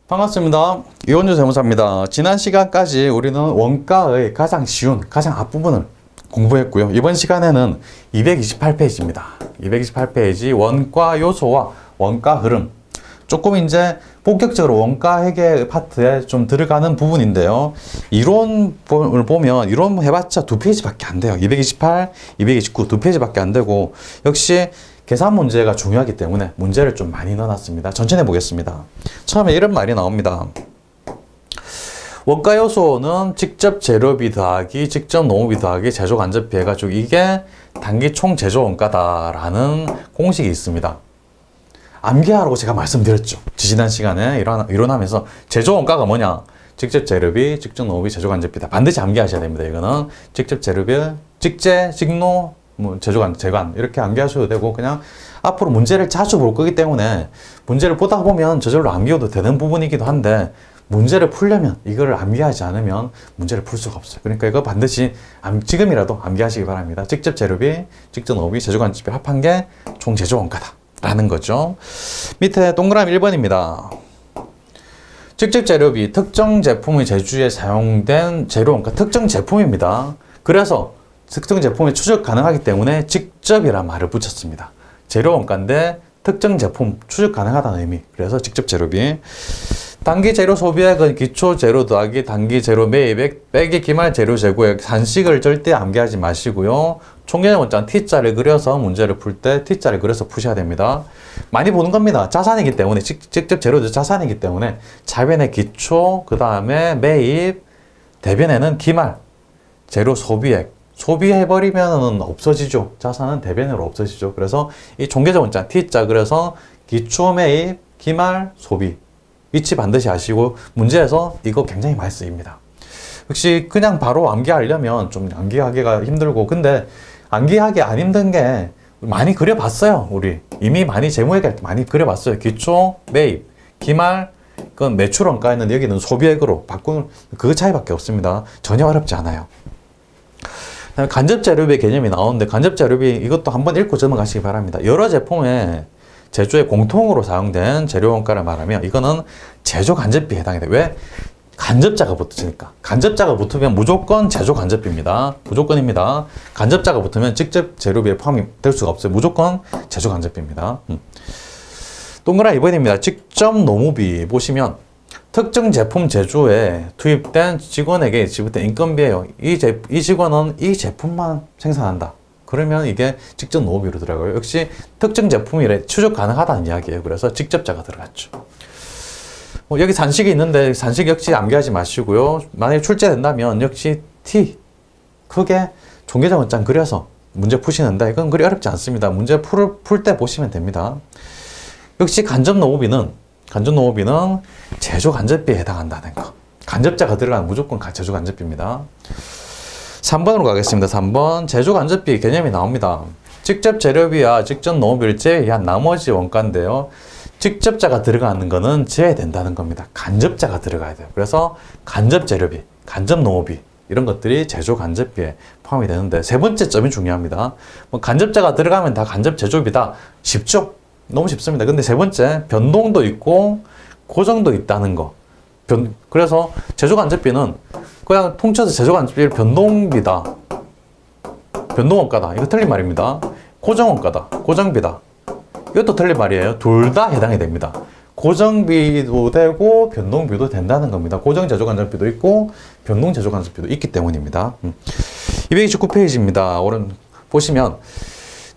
반갑습니다. 이원주 세무사입니다. 지난 시간까지 우리는 원가의 가장 쉬운, 가장 앞부분을 공부했고요. 이번 시간에는 228페이지입니다. 228페이지 원가 요소와 원가 흐름. 조금 이제 본격적으로 원가 회계 파트에 좀 들어가는 부분인데요. 이론을 보면 이론 해봤자 2페이지밖에 안 돼요. 228, 229 2페이지밖에 안 되고 역시 계산 문제가 중요하기 때문에 문제를 좀 많이 넣어놨습니다. 천천히 해보겠습니다. 처음에 이런 말이 나옵니다. 원가 요소는 직접 재료비 더하기 직접 노무비 더하기 제조 간접비 해가지고 이게 단기 총 제조 원가다라는 공식이 있습니다. 암기하라고 제가 말씀드렸죠. 지난 시간에 이론하면서 제조 원가가 뭐냐? 직접 재료비, 직접 노무비, 제조 간접비다. 반드시 암기하셔야 됩니다. 이거는 직접 재료비, 직재, 직노, 제조관, 재관 이렇게 암기하셔도 되고 그냥 앞으로 문제를 자주 볼 거기 때문에 문제를 보다 보면 저절로 암기해도 되는 부분이기도 한데 문제를 풀려면 이거를 암기하지 않으면 문제를 풀 수가 없어요. 그러니까 이거 반드시 지금이라도 암기하시기 바랍니다. 직접 재료비, 직접 노비, 제조관집비 합한 게 총 제조원가다 라는 거죠. 밑에 동그라미 1번입니다. 직접 재료비, 특정 제품의 제조에 사용된 재료원가, 특정 제품입니다. 그래서 특정 제품이 추적 가능하기 때문에 직접이란 말을 붙였습니다. 재료원가인데 특정 제품 추적 가능하다는 의미. 그래서 직접 재료비. 단기 재료 소비액은 기초 재료 더하기 단기 재료 매입액 빼기 기말 재료 재고액. 산식을 절대 암기하지 마시고요. 총계산 원장 T자를 그려서 문제를 풀 때 T자를 그려서 푸셔야 됩니다. 많이 보는 겁니다. 자산이기 때문에 직접 재료도 자산이기 때문에 자변의 기초, 그 다음에 매입, 대변에는 기말 재료 소비액. 소비해버리면 없어지죠. 자산은 대변으로 없어지죠. 그래서 이 종계적 원자 T자 그래서 기초 매입, 기말, 소비 위치 반드시 아시고 문제에서 이거 굉장히 많이 쓰입니다. 역시 그냥 바로 암기하려면 좀 암기하기가 힘들고 근데 암기하기 안 힘든 게 많이 그려봤어요. 우리 이미 많이 재무회계할 때 많이 그려봤어요. 기초, 매입, 기말 그건 매출원가에는 여기는 소비액으로 바꾸는 그 차이밖에 없습니다. 전혀 어렵지 않아요. 간접재료비 개념이 나오는데 간접재료비 이것도 한번 읽고 넘어가시기 바랍니다. 여러 제품의 제조에 공통으로 사용된 재료원가를 말하면 이거는 제조 간접비에 해당이 돼요. 왜? 간접자가 붙으니까. 간접자가 붙으면 무조건 제조 간접비입니다. 무조건입니다. 간접자가 붙으면 직접 재료비에 포함이 될 수가 없어요. 무조건 제조 간접비입니다. 동그라미 2번입니다. 직접 노무비 보시면 특정 제품 제조에 투입된 직원에게 지불된 인건비예요. 이 직원은 이 제품만 생산한다. 그러면 이게 직접 노무비로 들어가요. 역시 특정 제품이래 추적 가능하다는 이야기예요. 그래서 직접자가 들어갔죠. 여기 산식이 있는데 산식 역시 암기하지 마시고요. 만약에 출제된다면 역시 T 크게 종계적 원장 그려서 문제 푸시는데 이건 그리 어렵지 않습니다. 문제 풀 때 보시면 됩니다. 역시 간접 노무비는 제조 간접비에 해당한다는 거. 간접자가 들어가는 무조건 제조 간접비입니다. 3번으로 가겠습니다. 3번 제조 간접비 개념이 나옵니다. 직접 재료비와 직접 노무비를 제외한 나머지 원가인데요. 직접자가 들어가는 거는 제외된다는 겁니다. 간접자가 들어가야 돼요. 그래서 간접 재료비, 간접 노무비 이런 것들이 제조 간접비에 포함이 되는데 세 번째 점이 중요합니다. 간접자가 들어가면 다 간접 제조비다. 쉽죠? 너무 쉽습니다. 근데 세 번째, 변동도 있고 고정도 있다는 거. 그래서 제조간접비는 그냥 통째서 제조간접비를 변동비다. 변동원가다. 이거 틀린 말입니다. 고정원가다. 고정비다. 이것도 틀린 말이에요. 둘 다 해당이 됩니다. 고정비도 되고 변동비도 된다는 겁니다. 고정 제조간접비도 있고 변동 제조간접비도 있기 때문입니다. 229페이지입니다. 오른 보시면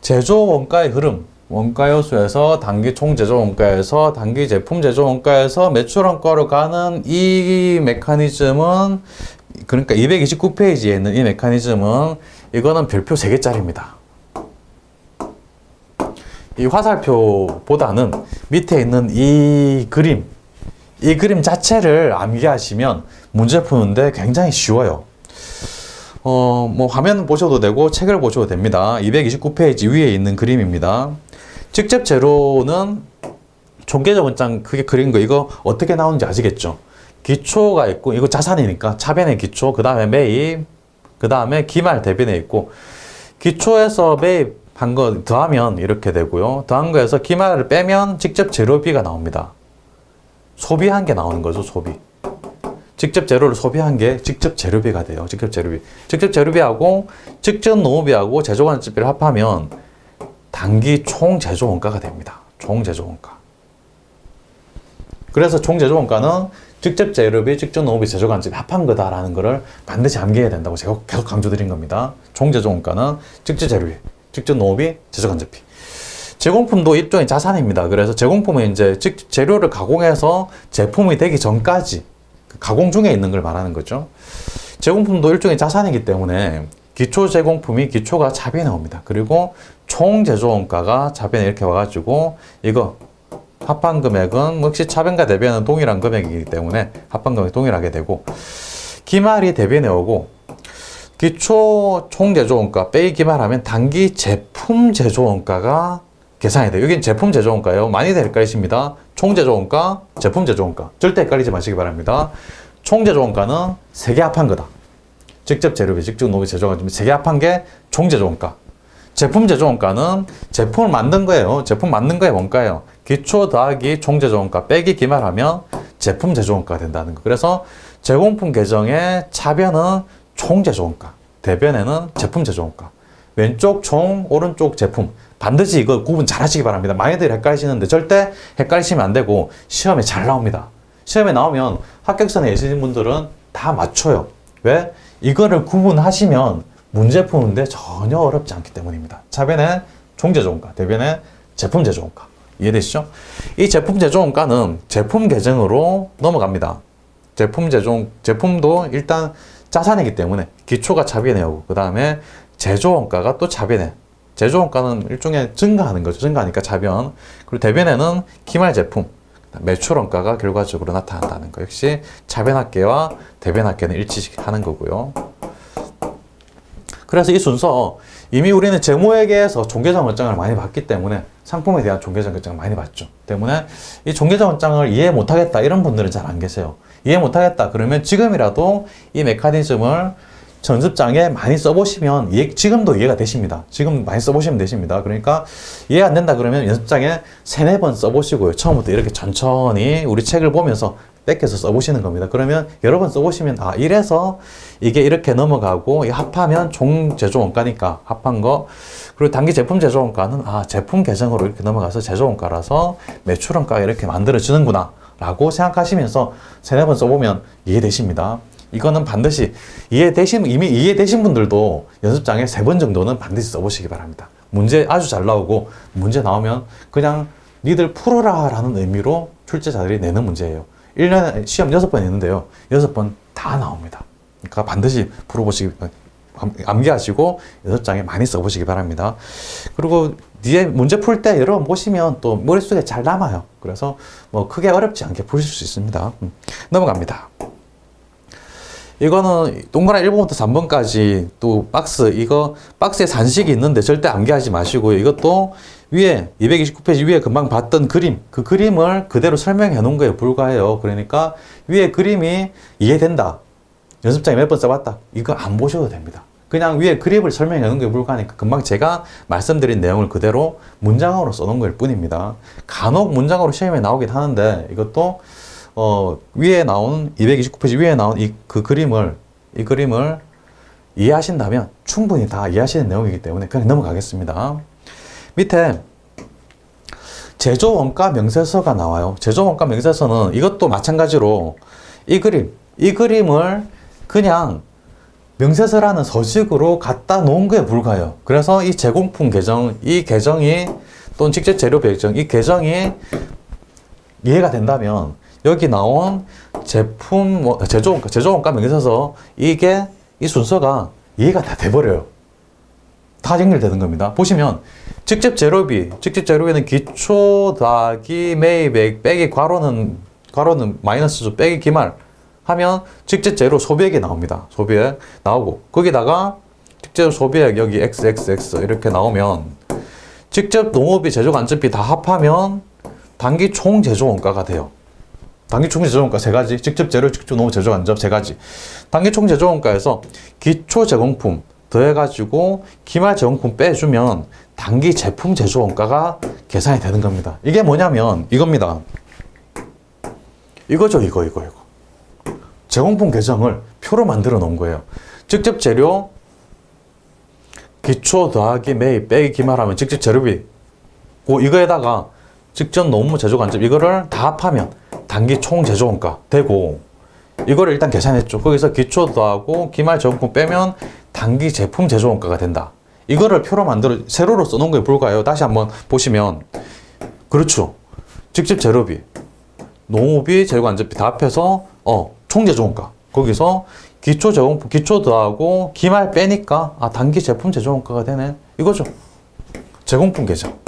제조 원가의 흐름 원가 요소에서 단기 총 제조 원가에서 단기 제품 제조 원가에서 매출 원가로 가는 이 메커니즘은 그러니까 229페이지에 있는 이 메커니즘은 이거는 별표 3개짜리입니다. 이 화살표보다는 밑에 있는 이 그림 자체를 암기하시면 문제 푸는데 굉장히 쉬워요. 화면 보셔도 되고 책을 보셔도 됩니다. 229페이지 위에 있는 그림입니다. 직접 재료는 종계적 원장 크게 그린 거 이거 어떻게 나오는지 아시겠죠? 기초가 있고 이거 자산이니까 차변의 기초 그 다음에 매입 그 다음에 기말 대변에 있고 기초에서 매입한 거 더하면 이렇게 되고요. 더한 거에서 기말을 빼면 직접 재료비가 나옵니다. 소비한 게 나오는 거죠, 소비. 직접 재료를 소비한 게 직접 재료비가 돼요. 직접 재료비. 직접 재료비하고 직접 농업비하고 제조관리비를 합하면 단기 총 제조 원가가 됩니다. 총 제조 원가. 그래서 총 제조 원가는 직접 재료비, 직접 농업비, 제조관리비 합한 거다라는 거를 반드시 암기해야 된다고 제가 계속 강조드린 겁니다. 총 제조 원가는 직접 재료비, 직접 농업비, 제조관리비. 제공품도 일종의 자산입니다. 그래서 제공품은 이제 재료를 가공해서 제품이 되기 전까지 가공 중에 있는 걸 말하는 거죠. 제공품도 일종의 자산이기 때문에 기초 제공품이 기초가 차비에 나옵니다. 그리고 총 제조 원가가 차비에 이렇게 와가지고 이거 합한 금액은 역시 차변과 대변은 동일한 금액이기 때문에 합한 금액이 동일하게 되고 기말이 대변에 오고 기초 총 제조 원가 빼기 기말하면 단기 제품 제조 원가가 계산이 돼요. 여긴 제품 제조 원가예요. 많이들 헷갈리십니다. 총 제조 원가, 제품 제조 원가. 절대 헷갈리지 마시기 바랍니다. 총 제조 원가는 세 개 합한 거다. 직접 재료비, 직접 농비 제조가 세 개 합한 게 총 제조 원가. 제품 제조 원가는 제품을 만든 거예요. 제품 만든 거의 원가예요. 기초 더하기 총 제조 원가 빼기 기말하면 제품 제조 원가가 된다는 거. 그래서 제공품 계정의 차변은 총 제조 원가, 대변에는 제품 제조 원가. 왼쪽 총, 오른쪽 제품. 반드시 이거 구분 잘 하시기 바랍니다. 많이들 헷갈리시는데 절대 헷갈리시면 안 되고 시험에 잘 나옵니다. 시험에 나오면 합격선에 계신 분들은 다 맞춰요. 왜? 이거를 구분하시면 문제 푸는데 전혀 어렵지 않기 때문입니다. 차변에 총 제조 원가, 대변에 제품 제조 원가. 이해되시죠? 이 제품 제조 원가는 제품 계정으로 넘어갑니다. 제품도 일단 자산이기 때문에 기초가 차변에 오고 그 다음에 제조 원가가 또 차변에. 제조 원가는 일종의 증가하는 거죠. 증가하니까 차변. 그리고 대변에는 기말 제품, 매출 원가가 결과적으로 나타난다는 거. 역시 차변합계와 대변합계는 일치하는 거고요. 그래서 이 순서 이미 우리는 재무회계에서 종계정 원장을 많이 봤기 때문에 상품에 대한 종계정 원장을 많이 봤죠. 때문에 이 종계정 원장을 이해 못하겠다 이런 분들은 잘 안 계세요. 이해 못하겠다 그러면 지금이라도 이 메커니즘을 연습장에 많이 써보시면 지금도 이해가 되십니다. 지금 많이 써보시면 되십니다. 그러니까 이해 안 된다 그러면 연습장에 3-4번 써보시고요. 처음부터 이렇게 천천히 우리 책을 보면서 뺏겨서 써보시는 겁니다. 그러면 여러 번 써보시면 아 이래서 이게 이렇게 넘어가고 합하면 총 제조 원가니까 합한 거 그리고 단기 제품 제조 원가는 아 제품 계정으로 이렇게 넘어가서 제조 원가라서 매출 원가가 이렇게 만들어지는구나 라고 생각하시면서 3-4번 써보면 이해되십니다. 이거는 반드시 이미 이해되신 분들도 연습장에 3번 정도는 반드시 써보시기 바랍니다. 문제 아주 잘 나오고 문제 나오면 그냥 니들 풀어라 라는 의미로 출제자들이 내는 문제예요. 1년에 시험 6번 있는데요. 6번 다 나옵니다. 그러니까 반드시 암기하시고 연습장에 많이 써보시기 바랍니다. 그리고 뒤에 문제 풀 때 여러 번 보시면 또 머릿속에 잘 남아요. 그래서 뭐 크게 어렵지 않게 풀실 수 있습니다. 넘어갑니다. 이거는 동그라미 1번부터 3번까지 또 박스에 산식이 있는데 절대 암기하지 마시고요. 이것도 위에 229페이지 위에 금방 봤던 그림, 그 그림을 그대로 설명해 놓은 거에 불과해요. 그러니까 위에 그림이 이해된다. 연습장에 몇 번 써봤다. 이거 안 보셔도 됩니다. 그냥 위에 그림을 설명해 놓은 거에 불과하니까 금방 제가 말씀드린 내용을 그대로 문장으로 써놓은 거일 뿐입니다. 간혹 문장으로 시험에 나오긴 하는데 이것도 위에 나온 229페이지 위에 나온 이 그림을 이해하신다면 충분히 다 이해하시는 내용이기 때문에 그냥 넘어가겠습니다. 밑에 제조원가 명세서가 나와요. 제조원가 명세서는 이것도 마찬가지로 이 그림을 그냥 명세서라는 서식으로 갖다 놓은 거에 불과해요. 그래서 이 제공품 계정, 이 계정이 또는 직접 재료 계정, 이 계정이 이해가 된다면 여기 나온 제품, 제조원가 명세서 이 순서가 이해가 다 돼버려요. 다 연결되는 겁니다. 보시면 직접 재료비는 기초 더하기 매입액 빼기 괄호는 마이너스죠. 빼기 기말 하면 직접 재료 소비액이 나옵니다. 소비액 나오고 거기다가 직접 소비액 여기 XXX 이렇게 나오면 직접 농업비, 제조간접비 다 합하면 단기 총 제조 원가가 돼요. 단기 총 제조 원가 3가지, 직접 재료, 직접 농업, 제조간접 3가지. 단기 총 제조 원가에서 기초 제공품 더해가지고 기말 제공품 빼주면 단기 제품 제조 원가가 계산이 되는 겁니다. 이게 뭐냐면 이겁니다. 이거죠, 이거. 제공품 계정을 표로 만들어 놓은 거예요. 직접 재료, 기초 더하기 매입 빼기 기말하면 직접 재료비. 이거에다가 직접 노무 제조 간접 이거를 다 합하면 단기 총 제조 원가 되고, 이거를 일단 계산했죠. 거기서 기초 더하고 기말 제공품 빼면 단기 제품 제조 원가가 된다. 이거를 표로 만들어 세로로 써놓은 거에 불과해요. 다시 한번 보시면, 그렇죠. 직접 재료비, 노무비, 재료 간접비 다 합해서 총 제조 원가. 거기서 기초 제공품 기초 더하고 기말 빼니까 단기 제품 제조 원가가 되네. 이거죠. 제공품 계정.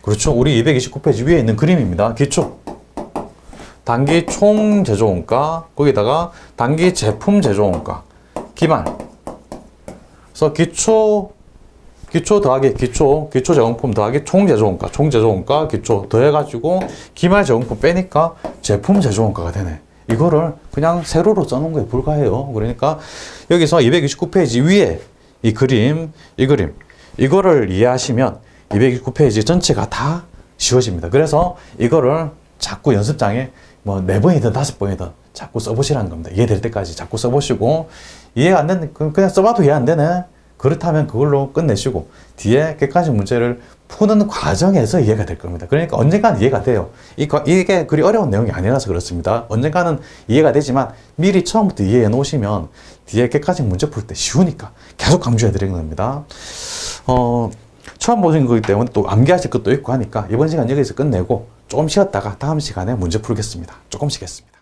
그렇죠. 우리 229페이지 위에 있는 그림입니다. 기초. 단기 총 제조 원가, 거기다가 단기 제품 제조 원가, 기말. 그래서 기초 더하기 기초 제공품 더하기 총 제조 원가, 기초 더해가지고 기말 제공품 빼니까 제품 제조 원가가 되네. 이거를 그냥 세로로 써놓은 거에 불과해요. 그러니까 여기서 229페이지 위에 이 그림, 이거를 이해하시면 229페이지 전체가 다 쉬워집니다. 그래서 이거를 자꾸 연습장에 4번이든 5번이든 자꾸 써보시라는 겁니다. 이해될 때까지 자꾸 써보시고, 이해가 안 되는, 그냥 써봐도 이해 안 되네. 그렇다면 그걸로 끝내시고, 뒤에 객관식 문제를 푸는 과정에서 이해가 될 겁니다. 그러니까 언젠가는 이해가 돼요. 이게 그리 어려운 내용이 아니라서 그렇습니다. 언젠가는 이해가 되지만 미리 처음부터 이해해 놓으시면 뒤에 객관식 문제 풀 때 쉬우니까 계속 강조해 드리는 겁니다. 처음 보신 거기 때문에 또 암기하실 것도 있고 하니까 이번 시간 여기서 끝내고 조금 쉬었다가 다음 시간에 문제 풀겠습니다. 조금 쉬겠습니다.